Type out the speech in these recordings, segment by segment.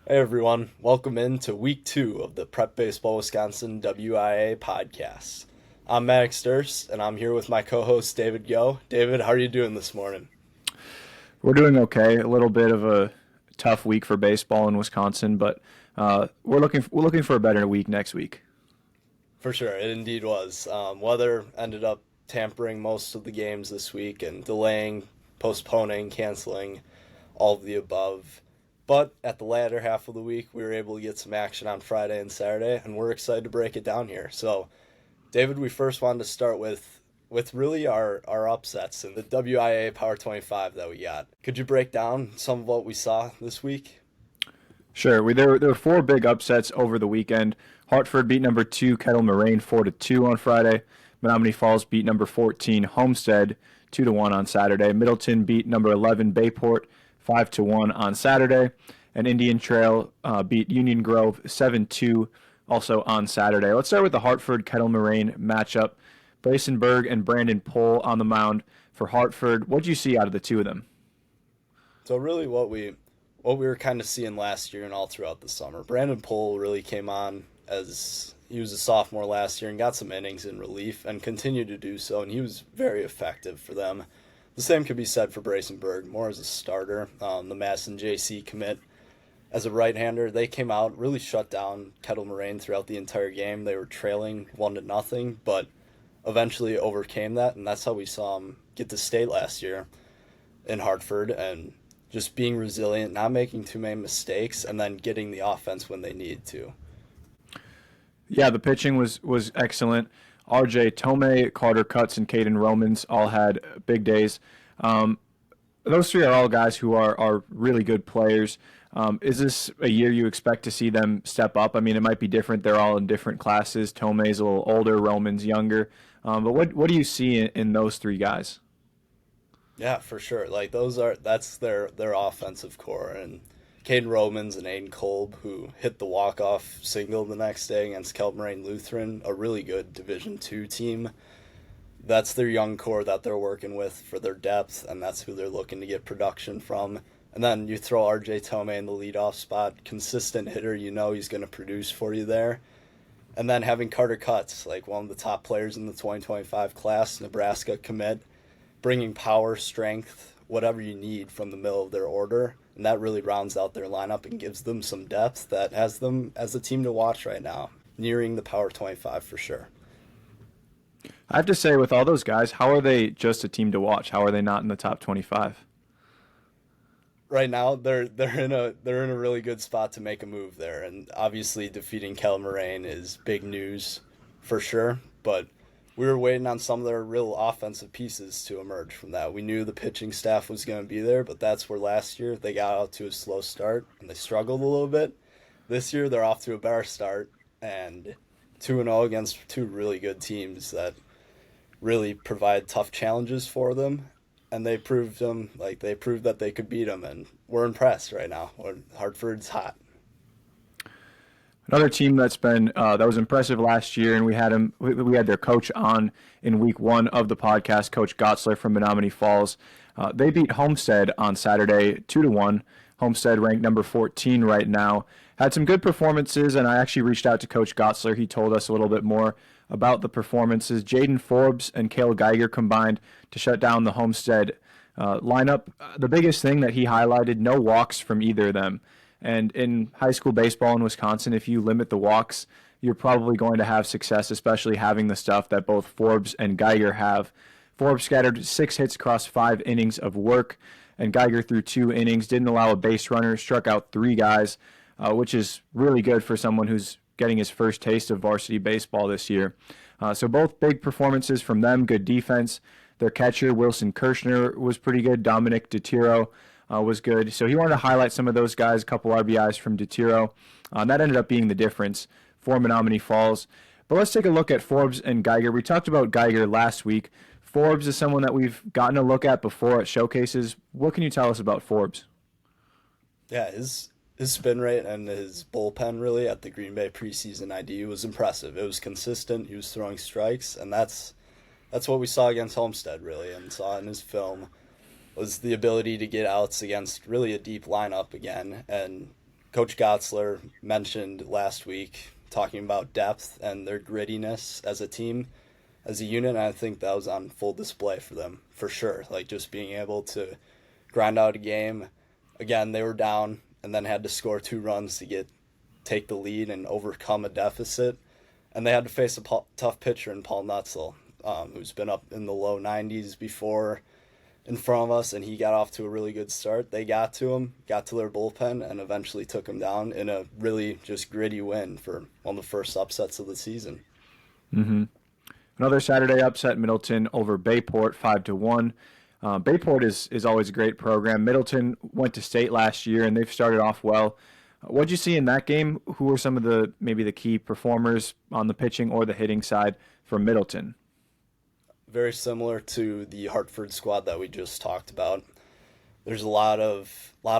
Hey everyone, welcome into week 2 of the Prep Baseball Wisconsin WIAA podcast. I'm Max Durst, and I'm here with my co-host David Go. David, how are you doing this morning? We're doing okay. A little bit of a tough week for baseball in Wisconsin, but we're looking for a better week next week. For sure, it indeed was. Weather ended up tampering most of the games this week and delaying, postponing, canceling, all of the above. But at the latter half of the week, we were able to get some action on Friday and Saturday, and we're excited to break it down here. So, David, we first wanted to start with really our upsets in the WIA Power 25 that we got. Could you break down some of what we saw this week? Sure, there were four big upsets over the weekend. Hartford beat number two Kettle Moraine 4-2 on Friday. Menominee Falls beat number 14 Homestead 2-1 on Saturday. Middleton beat number 11 Bayport 5-1 on Saturday, and Indian Trail beat Union Grove 7-2 also on Saturday. Let's start with the Hartford Kettle Moraine matchup. Braysenberg and Brandon Pohl on the mound for Hartford. What did you see out of the two of them? So really what we were kind of seeing last year and all throughout the summer. Brandon Pohl really came on as he was a sophomore last year and got some innings in relief and continued to do so, and he was very effective for them. The same could be said for Braysenberg, more as a starter. The Madison JC commit as a right-hander, they came out, really shut down Kettle Moraine throughout the entire game. They were trailing 1-0, but eventually overcame that, and that's how we saw them get to state last year in Hartford and just being resilient, not making too many mistakes, and then getting the offense when they need to. Yeah, the pitching was excellent. RJ Tomei, Carter Cutts, and Caden Romans all had big days. Um, those three are all guys who are really good players. Is this a year you expect to see them step up? I mean, it might be different. They're all in different classes. Tomei's a little older, Romans younger. But what do you see in those three guys? Yeah, for sure. Like that's their offensive core, and Caden Romans and Aiden Kolb, who hit the walk-off single the next day against Kelp-Moraine Lutheran, a really good Division II team. That's their young core that they're working with for their depth, and that's who they're looking to get production from. And then you throw RJ Tomei in the leadoff spot, consistent hitter, you know he's going to produce for you there. And then having Carter Cutts, like one of the top players in the 2025 class, Nebraska commit, bringing power, strength, whatever you need from the middle of their order. And that really rounds out their lineup and gives them some depth that has them as a team to watch right now, nearing the Power 25 for sure. I have to say, with all those guys, how are they just a team to watch? How are they not in the top 25? Right now, they're in a really good spot to make a move there, and obviously defeating Kel Moraine is big news for sure. But we were waiting on some of their real offensive pieces to emerge from that. We knew the pitching staff was going to be there, but that's where last year they got out to a slow start and they struggled a little bit. This year they're off to a better start and 2-0 against two really good teams that really provide tough challenges for them. And they proved that they could beat them, and we're impressed right now. Hartford's hot. Another team that was impressive last year, and we had their coach on in week one of the podcast, Coach Gotzler from Menominee Falls. They beat Homestead on Saturday 2-1. Homestead ranked number 14 right now. Had some good performances, and I actually reached out to Coach Gotzler. He told us a little bit more about the performances. Jaden Forbes and Cale Geiger combined to shut down the Homestead lineup. The biggest thing that he highlighted, no walks from either of them. And in high school baseball in Wisconsin, if you limit the walks, you're probably going to have success, especially having the stuff that both Forbes and Geiger have. Forbes scattered 6 hits across 5 innings of work, and Geiger threw 2 innings, didn't allow a base runner, struck out 3 guys, which is really good for someone who's getting his first taste of varsity baseball this year. So both big performances from them, good defense. Their catcher, Wilson Kirshner, was pretty good. Dominic DeTiro was good. So he wanted to highlight some of those guys, a couple RBIs from DeTiro. That ended up being the difference for Menominee Falls. But let's take a look at Forbes and Geiger. We talked about Geiger last week. Forbes is someone that we've gotten a look at before at showcases. What can you tell us about Forbes? Yeah, his spin rate and his bullpen really at the Green Bay preseason ID was impressive. It was consistent. He was throwing strikes, and that's what we saw against Homestead really, and saw in his film was the ability to get outs against really a deep lineup again and Coach Gotzler mentioned last week talking about depth and their grittiness as a team, as a unit, and I think that was on full display for them, for sure. Like, just being able to grind out a game. Again, they were down and then had to score 2 runs to take the lead and overcome a deficit. And they had to face a tough pitcher in Paul Nutzel, who's been up in the low 90s before in front of us, and he got off to a really good start. They got to him, got to their bullpen, and eventually took him down in a really just gritty win for one of the first upsets of the season. Mm-hmm. Another Saturday upset, Middleton over Bayport, 5-1. Bayport is always a great program. Middleton went to state last year, and they've started off well. What did you see in that game? Who were some of the key performers on the pitching or the hitting side for Middleton? Very similar to the Hartford squad that we just talked about. There's a lot of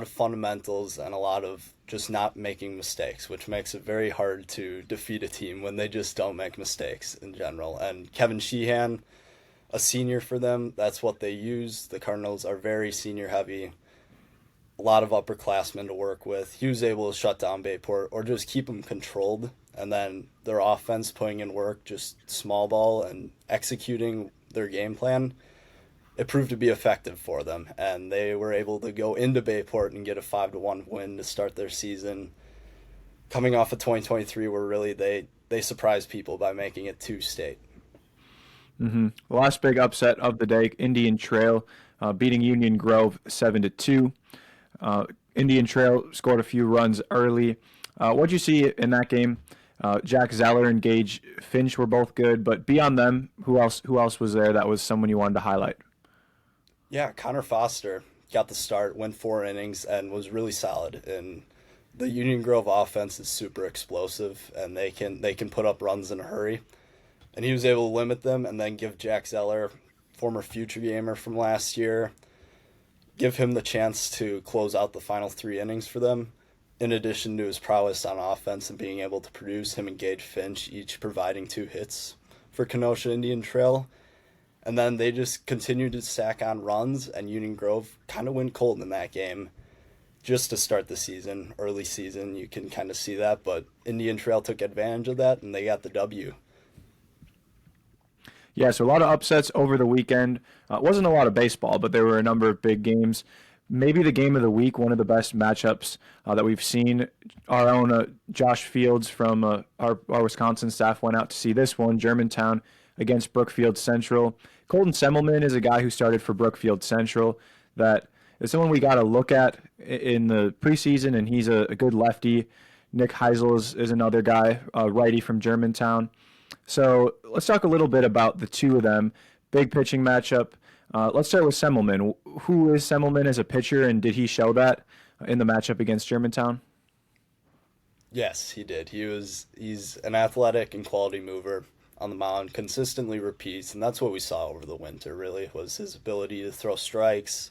fundamentals and a lot of just not making mistakes, which makes it very hard to defeat a team when they just don't make mistakes in general. And Kevin Sheehan, a senior for them, that's what they use. The Cardinals are very senior heavy. A lot of upperclassmen to work with. He was able to shut down Bayport or just keep them controlled. And then their offense putting in work, just small ball and executing their game plan, it proved to be effective for them. And they were able to go into Bayport and get a 5-1 win to start their season. Coming off of 2023, where really they surprised people by making it to state. Mm-hmm. The last big upset of the day, Indian Trail beating Union Grove 7-2. Indian Trail scored a few runs early. What did you see in that game? Jack Zeller and Gage Finch were both good, but beyond them, who else was there that was someone you wanted to highlight? Yeah, Connor Foster got the start, went 4 innings, and was really solid. And the Union Grove offense is super explosive, and they can put up runs in a hurry. And he was able to limit them and then give Jack Zeller, former future gamer from last year, give him the chance to close out the final 3 innings for them. In addition to his prowess on offense and being able to produce, him and Gage Finch each providing 2 hits for Kenosha Indian Trail. And then they just continued to stack on runs, and Union Grove kind of went cold in that game just to start the season, early season. You can kind of see that, but Indian Trail took advantage of that, and they got the W. Yeah, so a lot of upsets over the weekend. Wasn't a lot of baseball, but there were a number of big games. Maybe the game of the week, one of the best matchups that we've seen. Our own Josh Fields from our Wisconsin staff went out to see this one, Germantown against Brookfield Central. Colton Semmelman is a guy who started for Brookfield Central that is someone we got to look at in the preseason, and he's a good lefty. Nick Heisel is another guy, righty from Germantown. So let's talk a little bit about the two of them. Big pitching matchup. Let's start with Semmelman. Who is Semmelman as a pitcher, and did he show that in the matchup against Germantown? Yes, he did. He's an athletic and quality mover on the mound, consistently repeats, and that's what we saw over the winter, really, was his ability to throw strikes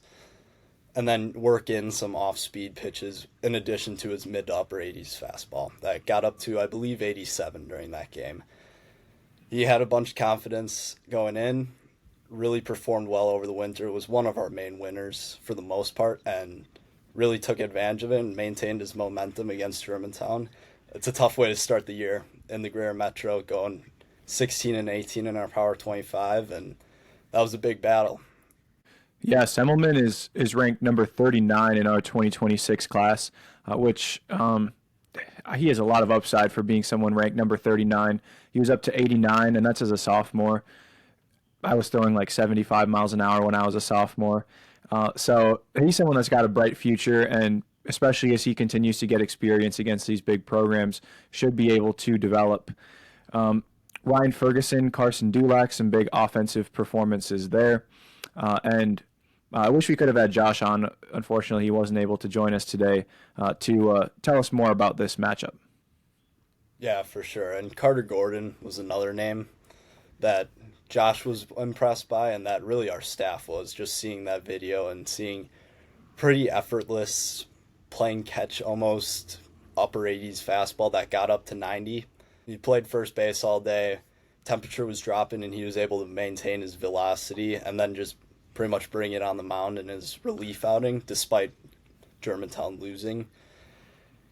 and then work in some off-speed pitches in addition to his mid to upper 80s fastball that got up to, I believe, 87 during that game. He had a bunch of confidence going in, really performed well over the winter, was one of our main winners for the most part, and really took advantage of it and maintained his momentum against Germantown. It's a tough way to start the year in the Greer Metro, going 16-18 in our Power 25, and that was a big battle. Yeah, Semmelman is ranked number 39 in our 2026 class, which he has a lot of upside for being someone ranked number 39. He was up to 89, and that's as a sophomore. I was throwing like 75 miles an hour when I was a sophomore. So he's someone that's got a bright future, and especially as he continues to get experience against these big programs, should be able to develop. Ryan Ferguson, Carson Dulac, some big offensive performances there. And I wish we could have had Josh on. Unfortunately, he wasn't able to join us today to tell us more about this matchup. Yeah, for sure. And Carter Gordon was another name that Josh was impressed by, and that really our staff was, just seeing that video and seeing pretty effortless playing catch, almost upper 80s fastball that got up to 90. He played first base all day. Temperature was dropping, and he was able to maintain his velocity and then just pretty much bring it on the mound in his relief outing, despite Germantown losing.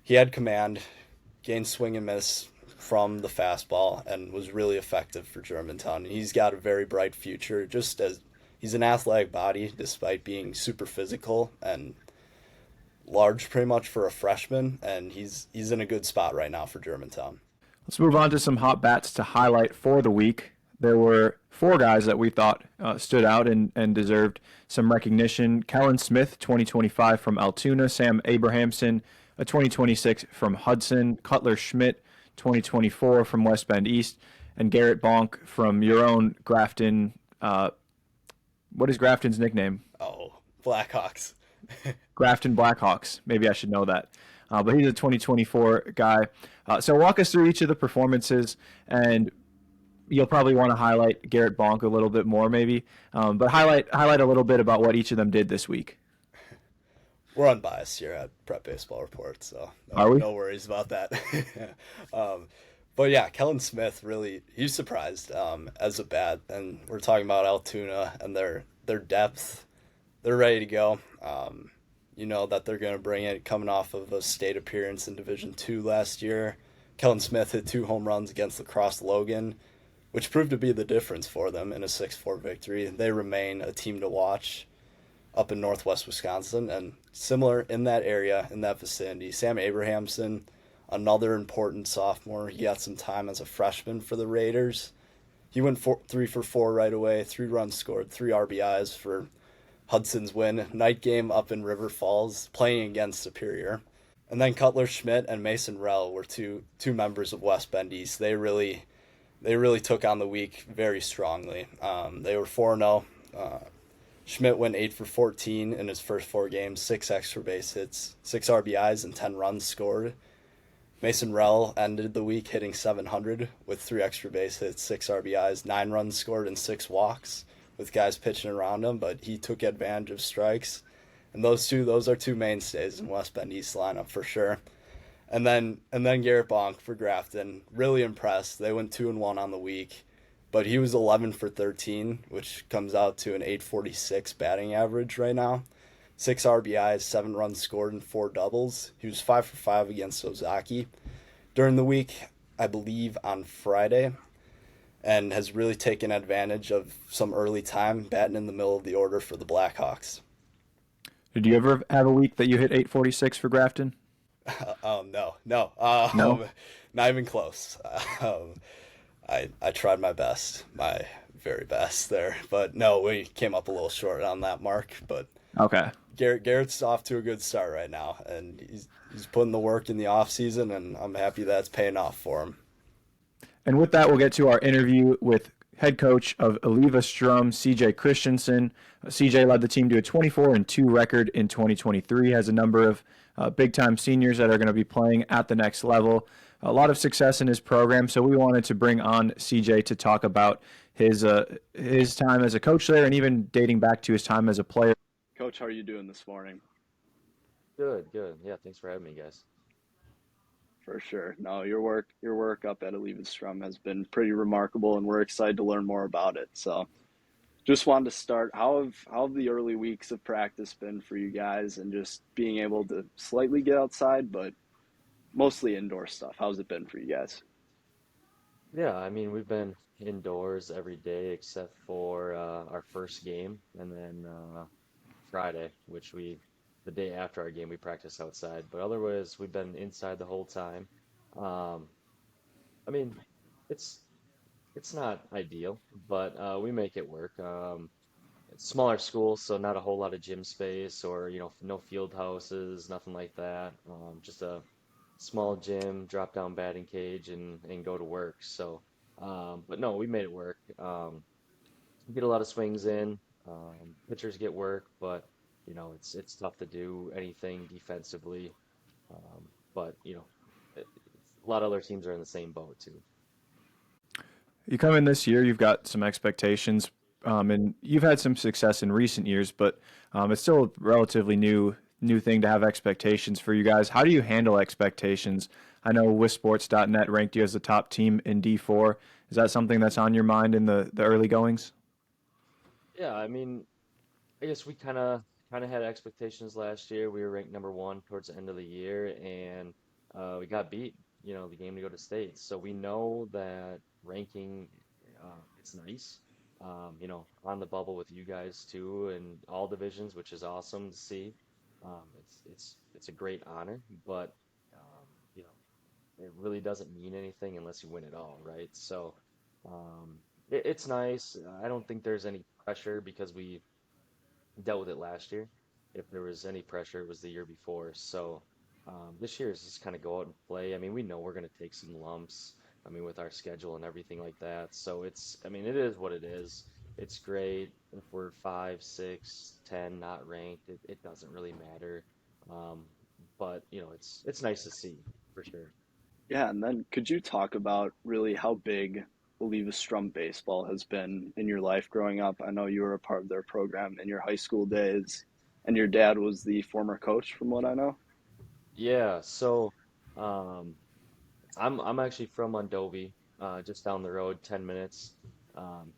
he had command, gained swing and miss from the fastball, and was really effective for Germantown. He's got a very bright future, just as he's an athletic body despite being super physical and large pretty much for a freshman, and he's in a good spot right now for Germantown. Let's move on to some hot bats to highlight for the week. There were four guys that we thought stood out and deserved some recognition. Kellen Smith, 2025 from Altoona. Sam Abrahamson, a 2026 from Hudson. Cutler Schmidt, 2024 from West Bend East. And Garrett Bonk from your own Grafton. What is Grafton's nickname? Oh, Blackhawks. Grafton Blackhawks. Maybe I should know that. But he's a 2024 guy. So walk us through each of the performances, and you'll probably want to highlight Garrett Bonk a little bit more, maybe. But highlight a little bit about what each of them did this week. We're unbiased here at Prep Baseball Report, so Are we? no worries about that. But yeah, Kellen Smith really he's surprised as a bat, and we're talking about Altoona and their depth. They're ready to go. You know that they're going to bring it coming off of a state appearance in Division II last year. Kellen Smith hit 2 home runs against La Crosse Logan, which proved to be the difference for them in a 6-4 victory. They remain a team to watch up in northwest Wisconsin, and similar in that area, in that vicinity. Sam Abrahamson, another important sophomore. He got some time as a freshman for the Raiders. He went 3 for 4 right away, 3 runs scored, 3 RBIs for Hudson's win. Night game up in River Falls, playing against Superior. And then Cutler Schmidt and Mason Rell were two members of West Bend East. They really took on the week very strongly. They were 4-0. Schmidt went 8 for 14 in his first 4 games, 6 extra base hits, 6 RBIs, and 10 runs scored. Mason Rell ended the week hitting 700 with 3 extra base hits, 6 RBIs, 9 runs scored, and 6 walks with guys pitching around him, but he took advantage of strikes. And those are 2 mainstays in West Bend East lineup for sure. And then Garrett Bonk for Grafton, really impressed. They went 2-1 on the week, but he was 11 for 13, which comes out to an 846 batting average right now. 6 RBIs, 7 runs scored, and 4 doubles. He was 5 for 5 against Ozaki during the week, I believe on Friday, and has really taken advantage of some early time batting in the middle of the order for the Blackhawks. Did you ever have a week that you hit 846 for Grafton? No. No? Not even close. I tried my best, my very best there, but no, we came up a little short on that mark. But Okay. Garrett's off to a good start right now, and he's putting the work in the off season, and I'm happy that's paying off for him. And with that, we'll get to our interview with head coach of Eleva-Strum, CJ Christianson. CJ led the team to a 24-2 record in 2023, has a number of big-time seniors that are going to be playing at the next level. A lot of success in his program, so we wanted to bring on CJ to talk about his time as a coach there, and even dating back to his time as a player. Coach, how are you doing this morning? Good, good. Yeah, thanks for having me, guys. For sure. No, your work up at Eleva-Strum has been pretty remarkable, and we're excited to learn more about it. So, just wanted to start. How have the early weeks of practice been for you guys, and just being able to slightly get outside, but mostly indoor stuff? How's it been for you guys? Yeah, I mean, we've been indoors every day except for our first game, and then Friday, the day after our game, we practiced outside. But otherwise, we've been inside the whole time. Um, I mean, it's it's not ideal, but we make it work. It's smaller school, so not a whole lot of gym space or, no field houses, nothing like that. Just a small gym, drop down batting cage and go to work. So, but no, we made it work. We get a lot of swings in. Pitchers get work, but it's tough to do anything defensively. But a lot of other teams are in the same boat too. You come in this year, you've got some expectations, and you've had some success in recent years, but it's still a relatively new thing to have expectations for you guys. How do you handle expectations? I know WISports.net ranked you as the top team in D4. Is that something that's on your mind in the early goings? Yeah, I mean, I guess we kind of had expectations last year. We were ranked number 1 towards the end of the year, and we got beat, the game to go to state. So we know that ranking, it's nice. On the bubble with you guys too, and all divisions, which is awesome to see. It's a great honor, but um, you know, it really doesn't mean anything unless you win it all, right? So it's nice. I don't think there's any pressure because we dealt with it last year. If there was any pressure, it was the year before. So this year is just kind of go out and play. I mean, we know we're going to take some lumps. I mean, with our schedule and everything like that. So I mean, it is what it is. It's great if we're 5, 6, 10 not ranked. It doesn't really matter. Um, but it's nice to see for sure. Yeah, and then could you talk about really how big Eleva-Strum baseball has been in your life growing up? I know you were a part of their program in your high school days, and your dad was the former coach, from what I know. Yeah. So. Um, I'm actually from Mondovi, just down the road, 10 minutes.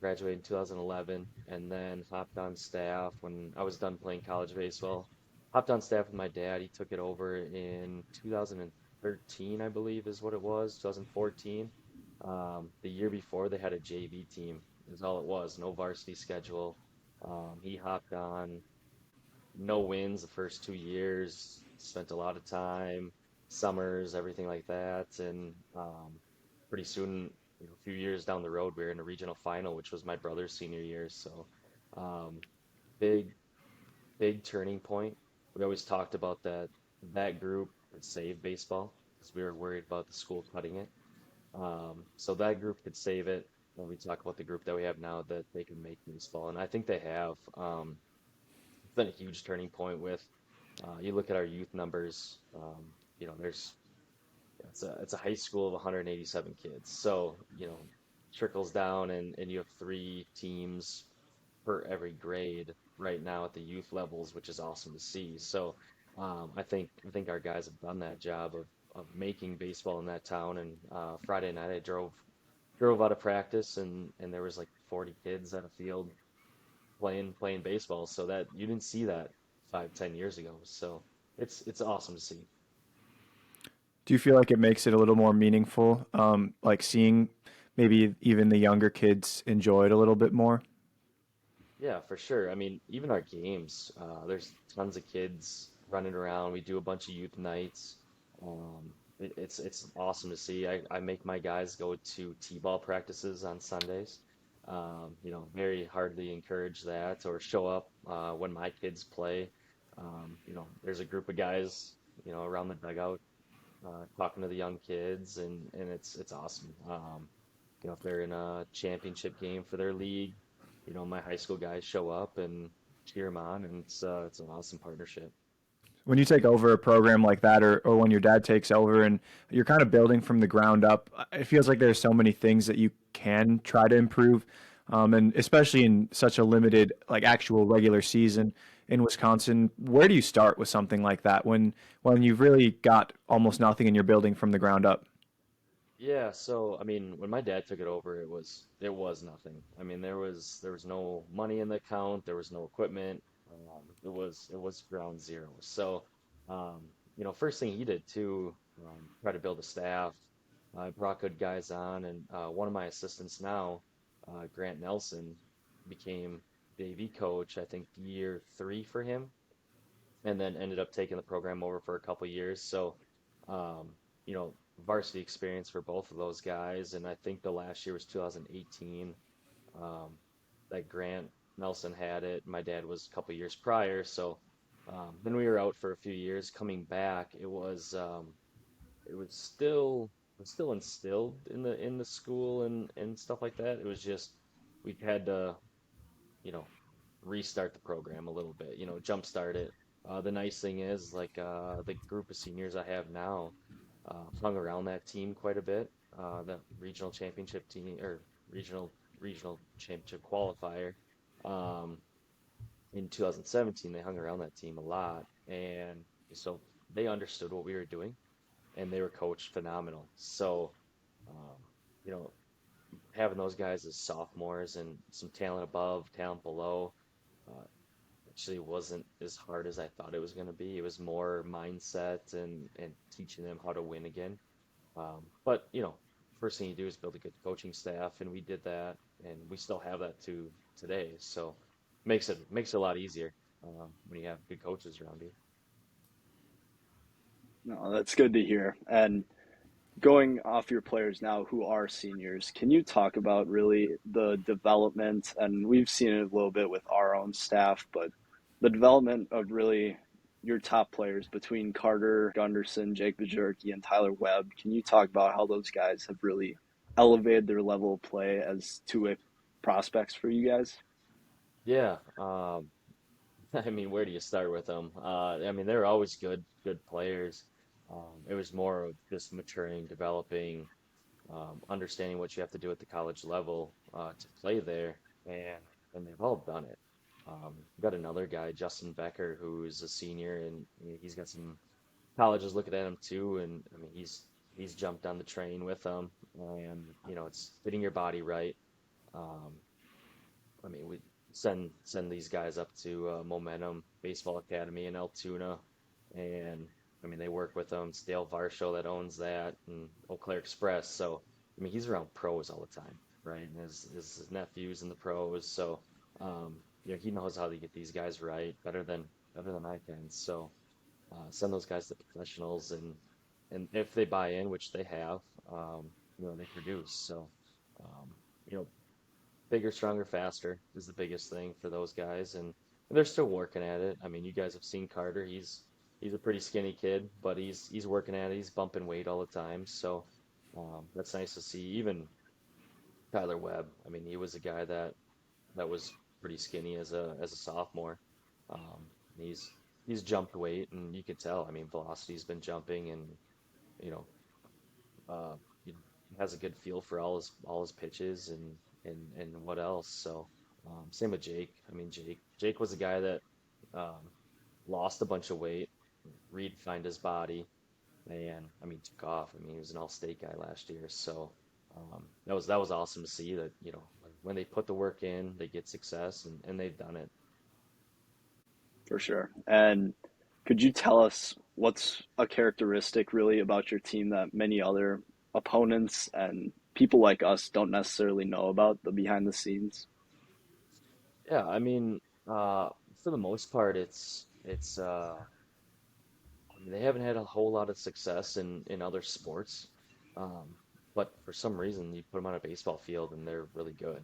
Graduated in 2011, and then hopped on staff when I was done playing college baseball. Hopped on staff with my dad. He took it over in 2013, I believe is what it was, 2014. The year before they had a JV team, is all it was, no varsity schedule. He hopped on, no wins the first 2 years, spent a lot of time, summers, everything like that. And pretty soon, a few years down the road, we were in a regional final, which was my brother's senior year. So um, big, big turning point. We always talked about that group could save baseball because we were worried about the school cutting it. So that group could save it. When we talk about the group that we have now, that they can make baseball, and I think they have. It's been a huge turning point with you look at our youth numbers. There's it's a high school of 187 kids. So trickles down, and you have 3 teams per every grade right now at the youth levels, which is awesome to see. So I think our guys have done that job of making baseball in that town. And Friday night I drove out of practice, and there was like 40 kids at a field playing baseball. So that you didn't see that 5, 10 years ago. So it's awesome to see. Do you feel like it makes it a little more meaningful, like seeing maybe even the younger kids enjoy it a little bit more? Yeah, for sure. I mean, even our games, there's tons of kids running around. We do a bunch of youth nights. It's awesome to see. I make my guys go to t-ball practices on Sundays. Very hardly encourage that or show up when my kids play. There's a group of guys, around the dugout talking to the young kids, and it's awesome. If they're in a championship game for their league, my high school guys show up and cheer them on, and it's an awesome partnership. When you take over a program like that, or when your dad takes over and you're kind of building from the ground up, it feels like there's so many things that you can try to improve. And especially in such a limited, like actual regular season in Wisconsin, where do you start with something like that when you've really got almost nothing and you're building from the ground up? Yeah, so I mean, when my dad took it over, it was nothing. I mean, there was no money in the account, there was no equipment. It was ground zero. So, first thing he did too, try to build a staff. I brought good guys on, and one of my assistants now, Grant Nelson, became the AV coach. I think year 3 for him, and then ended up taking the program over for a couple years. So, um, varsity experience for both of those guys. And I think the last year was 2018 um, that Grant Nelson had it. My dad was a couple years prior. So then we were out for a few years. Coming back, it was still instilled in the school and stuff like that. It was just we had to you know, restart the program a little bit, jumpstart it. The nice thing is, like, the group of seniors I have now hung around that team quite a bit. The regional championship team or regional championship qualifier. Um, in 2017, they hung around that team a lot, and so they understood what we were doing, and they were coached phenomenal. So, um, you know, having those guys as sophomores and some talent above, talent below. Uh, actually wasn't as hard as I thought it was going to be. It was more mindset and teaching them how to win again. But first thing you do is build a good coaching staff, and we did that, and we still have that to today. So makes it a lot easier when you have good coaches around you. No, that's good to hear. And going off your players now who are seniors, can you talk about really the development? And we've seen it a little bit with our own staff, but the development of really your top players between Carter Gunderson, Jake Bajorki, and Tyler Webb. Can you talk about how those guys have really elevated their level of play as two-way prospects for you guys? Yeah. I mean, where do you start with them? I mean, they're always good players. It was more of just maturing, developing, understanding what you have to do at the college level to play there, and and they've all done it. We've got another guy, Justin Becker, who's a senior, and he's got some colleges looking at him too, and I mean, he's jumped on the train with them, and it's fitting your body right. Um, I mean, we send these guys up to Momentum Baseball Academy in Altoona, and I mean they work with them. It's Dale Varsho that owns that, and Eau Claire Express. So I mean he's around pros all the time, right? And his nephew's in the pros, so he knows how to get these guys right better than I can. So send those guys to professionals, and if they buy in, which they have, they produce. So um, you know bigger, stronger, faster is the biggest thing for those guys, and they're still working at it. I mean, you guys have seen Carter. He's a pretty skinny kid, but he's working at it. He's bumping weight all the time, so that's nice to see. Even Tyler Webb. I mean, he was a guy that was pretty skinny as a sophomore. Um, he's jumped weight, and you could tell. I mean, velocity's been jumping, and you know, he has a good feel for all his pitches and what else. So same with Jake. I mean, Jake was a guy that um, lost a bunch of weight, redefined his body, and I mean took off. I mean, he was an all-state guy last year, so that was awesome to see that when they put the work in, they get success, and they've done it. For sure. And could you tell us what's a characteristic really about your team that many other opponents and people like us don't necessarily know about the behind the scenes? Yeah, I mean, for the most part, it's. I mean, they haven't had a whole lot of success in other sports, um, but for some reason, you put them on a baseball field and they're really good.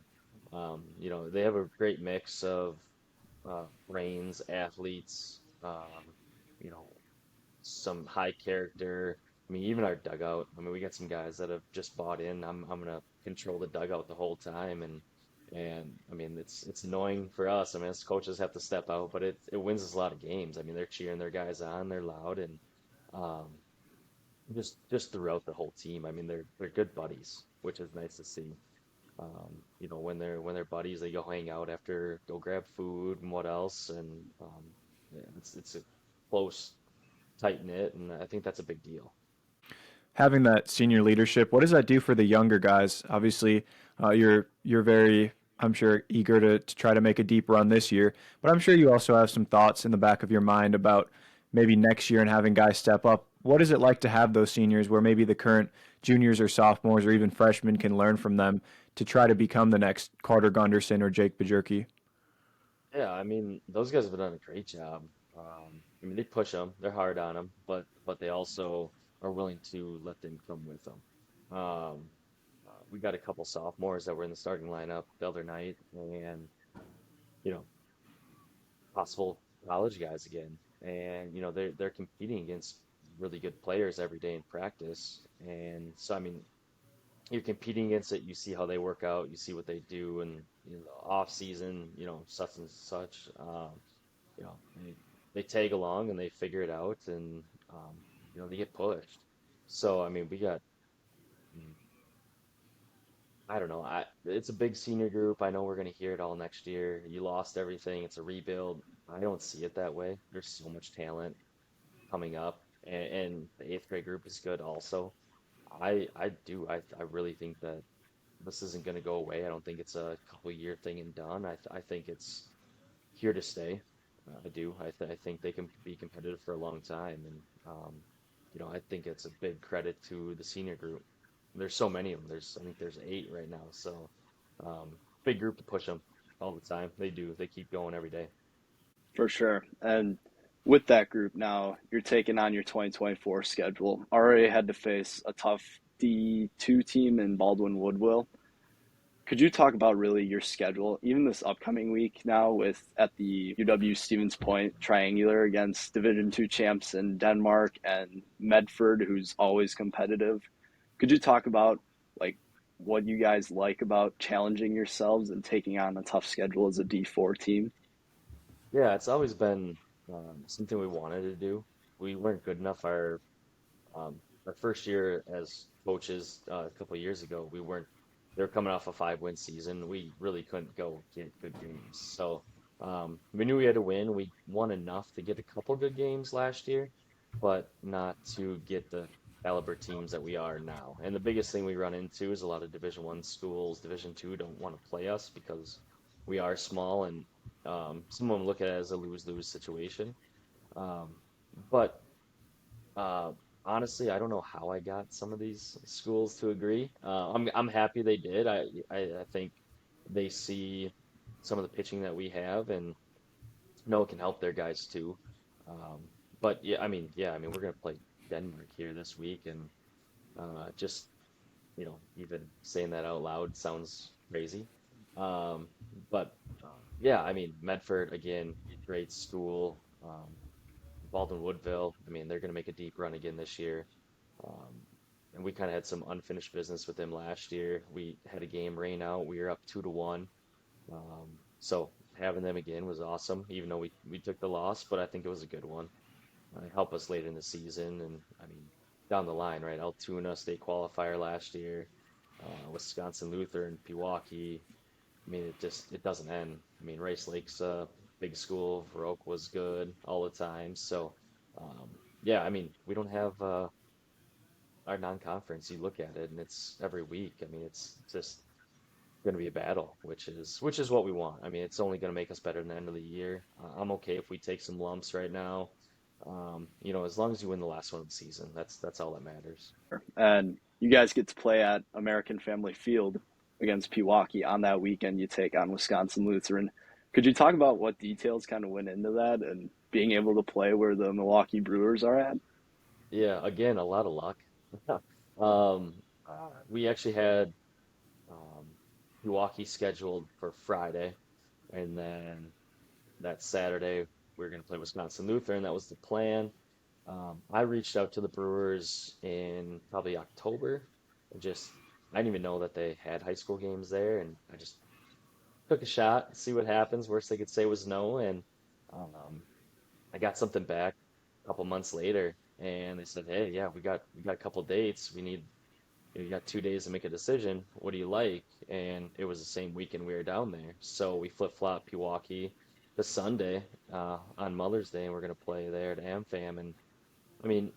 They have a great mix of brains, athletes, you know, some high character. I mean, even our dugout. I mean, we got some guys that have just bought in. I'm gonna control the dugout the whole time, and I mean, it's annoying for us. I mean, as coaches have to step out, but it wins us a lot of games. I mean, they're cheering their guys on, they're loud, and um, just throughout the whole team. I mean, they're good buddies, which is nice to see. When they're buddies, they go hang out after, go grab food and what else, and yeah, it's a close, tight knit, and I think that's a big deal. Having that senior leadership, what does that do for the younger guys? Obviously, you're very, I'm sure, eager to try to make a deep run this year, but I'm sure you also have some thoughts in the back of your mind about maybe next year and having guys step up. What is it like to have those seniors where maybe the current juniors or sophomores or even freshmen can learn from them to try to become the next Carter Gunderson or Jake Bajorki? Yeah, I mean, those guys have done a great job. I mean, they push them, they're hard on them, but they also are willing to let them come with them. Um, we got a couple sophomores that were in the starting lineup the other night, and you know, possible college guys again, and they're competing against really good players every day in practice, and so I mean, you're competing against it. You see how they work out, you see what they do, and the off season, such and such. They tag along and they figure it out, and they get pushed. So I mean, we got mm, I don't know. It's a big senior group. I know we're gonna hear it all next year. You lost everything. It's a rebuild. I don't see it that way. There's so much talent coming up, and the eighth grade group is good also. I do. I really think that this isn't gonna go away. I don't think it's a couple year thing and done. I think it's here to stay. I do. I think they can be competitive for a long time, and I think it's a big credit to the senior group. There's so many of them. I think there's 8 right now, so um, big group to push them all the time. They do. They keep going every day. For sure. And with that group now, you're taking on your 2024 schedule. Already had to face a tough D2 team in Baldwin Woodville. Could you talk about really your schedule, even this upcoming week now with at the UW Stevens Point Triangular against Division Two champs in Denmark and Medford, who's always competitive. Could you talk about like what you guys like about challenging yourselves and taking on a tough schedule as a D4 team? Yeah, it's always been something we wanted to do. We weren't good enough our first year as coaches a couple of years ago. We weren't. They were coming off a 5-win season. We really couldn't go get good games. So we knew we had to win. We won enough to get a couple good games last year, but not to get the caliber teams that we are now. And the biggest thing we run into is a lot of Division 1 schools, Division 2 don't want to play us because we are small, and some of them look at it as a lose-lose situation. Um, but uh, honestly, I don't know how I got some of these schools to agree. I'm happy they did. I think they see some of the pitching that we have and know it can help their guys too. Um, but yeah, I mean, we're gonna play Denmark here this week, and just even saying that out loud sounds crazy. Um, but yeah, I mean, Medford again, great school. Baldwin Woodville, I mean, they're going to make a deep run again this year. Um, and we kind of had some unfinished business with them last year. We had a game rain out. We were up 2-1. So having them again was awesome, even though we took the loss, but I think it was a good one. It helped us late in the season. And I mean, down the line, right? Altoona state qualifier last year, Wisconsin Lutheran, Pewaukee. I mean, it doesn't end. I mean, Rice Lake's a big school. Baroque was good all the time. So, um, yeah, I mean, we don't have our non-conference. You look at it, and it's every week. I mean, it's just going to be a battle, which is what we want. I mean, it's only going to make us better than the end of the year. I'm okay if we take some lumps right now. As long as you win the last one of the season, that's all that matters. And you guys get to play at American Family Field against Pewaukee on that weekend. You take on Wisconsin Lutheran. Could you talk about what details kind of went into that and being able to play where the Milwaukee Brewers are at? Yeah, again, a lot of luck. We actually had um, Milwaukee scheduled for Friday, and then that Saturday we were going to play Wisconsin Lutheran. That was the plan. I reached out to the Brewers in probably October. And I didn't even know that they had high school games there, and I just took a shot, see what happens. Worst they could say was no, and um, I got something back a couple months later, and they said, "Hey, yeah, we got a couple dates. You got 2 days to make a decision. What do you like?" And it was the same weekend we were down there. So we flip-flopped Pewaukee the Sunday on Mother's Day, and we're going to play there at AmFam. And I mean,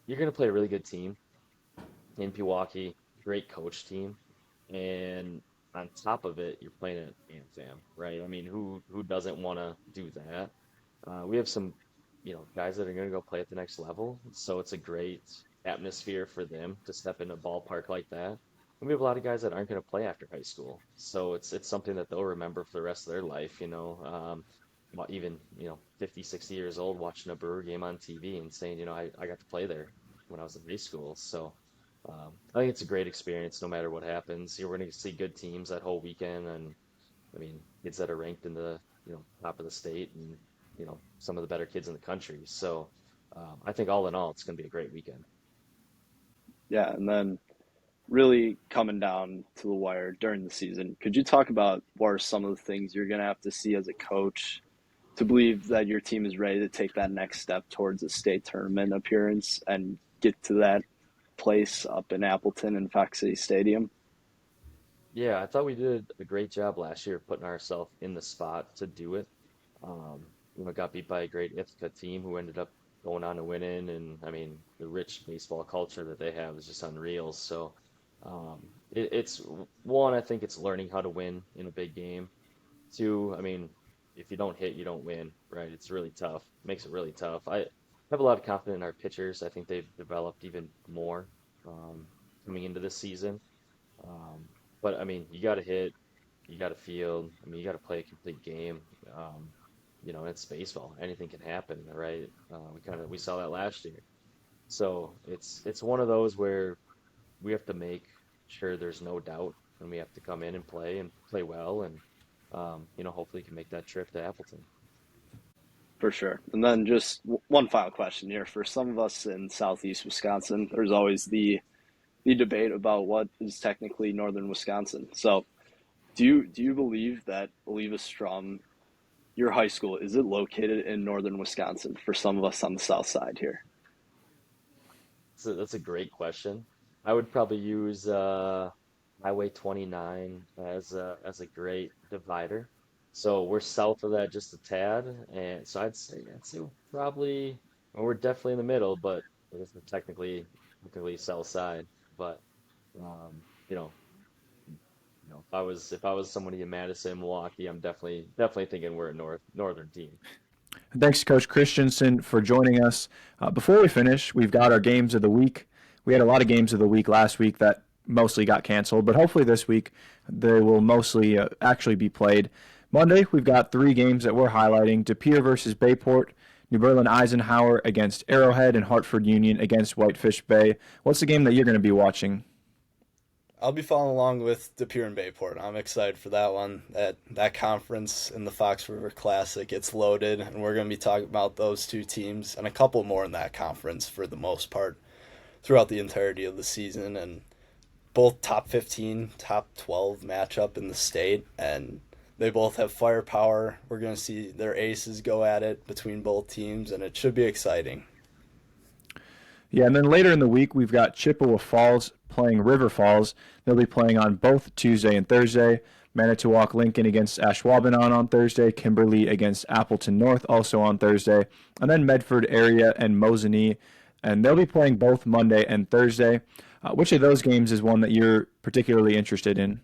you're going to play a really good team in Pewaukee, great coach team. And on top of it, you're playing at AmFam, right? I mean, who doesn't want to do that? We have some, guys that are going to go play at the next level, so it's a great atmosphere for them to step in a ballpark like that. And we have a lot of guys that aren't going to play after high school, so it's something that they'll remember for the rest of their life. Even 50, 60 years old watching a Brewer game on TV and saying, I got to play there when I was in high school. So I think it's a great experience no matter what happens. You're going to see good teams that whole weekend, and I mean, kids that are ranked in the, top of the state and, some of the better kids in the country. So I think all in all, it's going to be a great weekend. Yeah, and then really coming down to the wire during the season, could you talk about what are some of the things you're going to have to see as a coach to believe that your team is ready to take that next step towards a state tournament appearance and get to that place up in Appleton and Fox City Stadium? Yeah, I thought we did a great job last year putting ourselves in the spot to do it. Got beat by a great Ithaca team who ended up going on to winning, and I mean, the rich baseball culture that they have is just unreal. So, it's one, I think it's learning how to win in a big game. Two, I mean, if you don't hit, you don't win, right? It's really tough. Makes it really tough. I have a lot of confidence in our pitchers. I think they've developed even more um, coming into this season. Um, but I mean, you got to hit, you got to field. I mean, you got to play a complete game. Um, it's baseball. Anything can happen, right? We saw that last year. So it's one of those where we have to make sure there's no doubt, and we have to come in and play well, and hopefully can make that trip to Appleton. For sure. And then just one final question here. For some of us in southeast Wisconsin, there's always the debate about what is technically northern Wisconsin. So do you believe that Eleva-Strum, your high school, is it located in northern Wisconsin for some of us on the south side here? So that's a great question. I would probably use Highway 29 as a great divider. So we're south of that just a tad, and so I'd say we're probably well, we're definitely in the middle, but I guess we're technically south side. But um, you know, if I was somebody in Madison, Milwaukee, I'm definitely thinking we're a northern team. Thanks, Coach Christianson, for joining us. Before we finish, we've got our games of the week. We had a lot of games of the week last week that mostly got canceled, but hopefully this week they will mostly actually be played. Monday, we've got three games that we're highlighting: De Pere versus Bayport, New Berlin Eisenhower against Arrowhead, and Hartford Union against Whitefish Bay. What's the game that you're going to be watching? I'll be following along with De Pere and Bayport. I'm excited for that one. That conference in the Fox River Classic, it's loaded, and we're going to be talking about those two teams and a couple more in that conference for the most part throughout the entirety of the season. And both top 15, top 12 matchup in the state, and they both have firepower. We're going to see their aces go at it between both teams, and it should be exciting. Yeah, and then later in the week, we've got Chippewa Falls playing River Falls. They'll be playing on both Tuesday and Thursday. Manitowoc Lincoln against Ashwaubenon on Thursday. Kimberly against Appleton North also on Thursday. And then Medford area and Mosinee. And they'll be playing both Monday and Thursday. Which of those games is one that you're particularly interested in?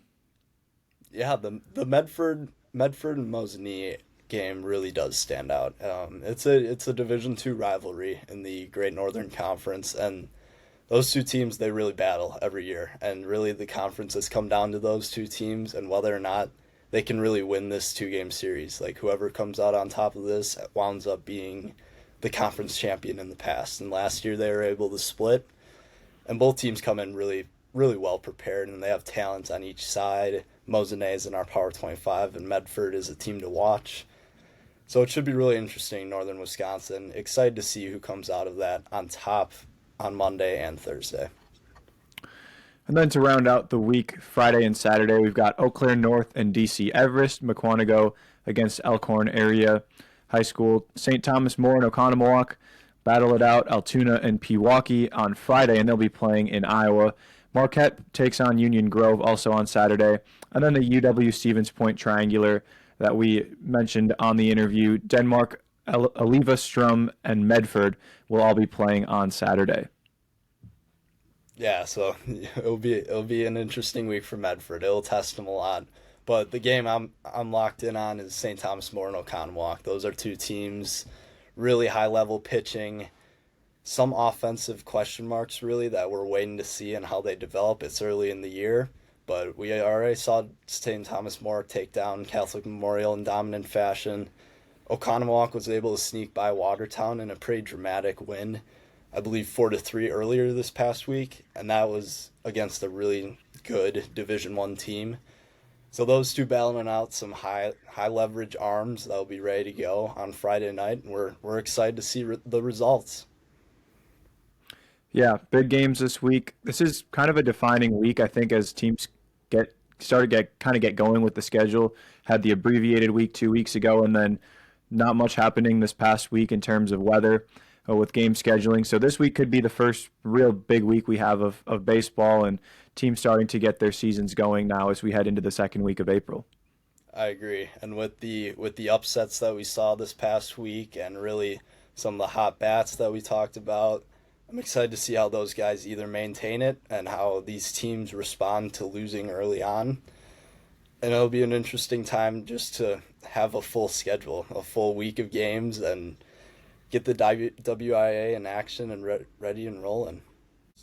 Yeah, the Medford and Mosinee game really does stand out. It's a Division II rivalry in the Great Northern Conference, and those two teams, they really battle every year. And really, the conference has come down to those two teams and whether or not they can really win this two-game series. Like, whoever comes out on top of this winds up being the conference champion in the past. And last year, they were able to split, and both teams come in really, really well prepared, and they have talent on each side. Mosinee is in our Power 25, and Medford is a team to watch. So it should be really interesting, Northern Wisconsin. Excited to see who comes out of that on top on Monday and Thursday. And then to round out the week, Friday and Saturday, we've got Eau Claire North and DC Everest, Mukwonago against Elkhorn Area High School, St. Thomas More and Oconomowoc battle it out, Altoona and Pewaukee on Friday, and they'll be playing in Iowa. Marquette takes on Union Grove also on Saturday. And then the UW Stevens Point Triangular that we mentioned on the interview, Denmark, Eleva-Strum, and Medford will all be playing on Saturday. Yeah, so it'll be an interesting week for Medford. It'll test them a lot. But the game I'm locked in on is St. Thomas More and Oconomowoc. Those are two teams, really high level pitching, some offensive question marks really that we're waiting to see and how they develop. It's early in the year, but we already saw St. Thomas More take down Catholic Memorial in dominant fashion. Oconomowoc was able to sneak by Watertown in a pretty dramatic win, I believe 4-3 earlier this past week, and that was against a really good Division I team. So those two battling out some high leverage arms that'll be ready to go on Friday night, and we're excited to see the results. Yeah, big games this week. This is kind of a defining week, I think, as teams get going with the schedule. Had the abbreviated week 2 weeks ago, and then not much happening this past week in terms of weather with game scheduling. So this week could be the first real big week we have of baseball and teams starting to get their seasons going now as we head into the second week of April. I agree, and with the upsets that we saw this past week, and really some of the hot bats that we talked about, I'm excited to see how those guys either maintain it and how these teams respond to losing early on. And it'll be an interesting time just to have a full schedule, a full week of games, and get the WIAA in action and ready and rolling.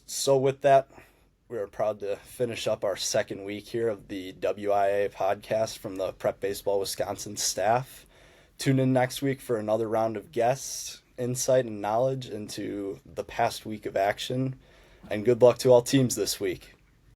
So with that, we are proud to finish up our second week here of the WIAA podcast from the Prep Baseball Wisconsin staff. Tune in next week for another round of guests, insight, and knowledge into the past week of action. And good luck to all teams this week.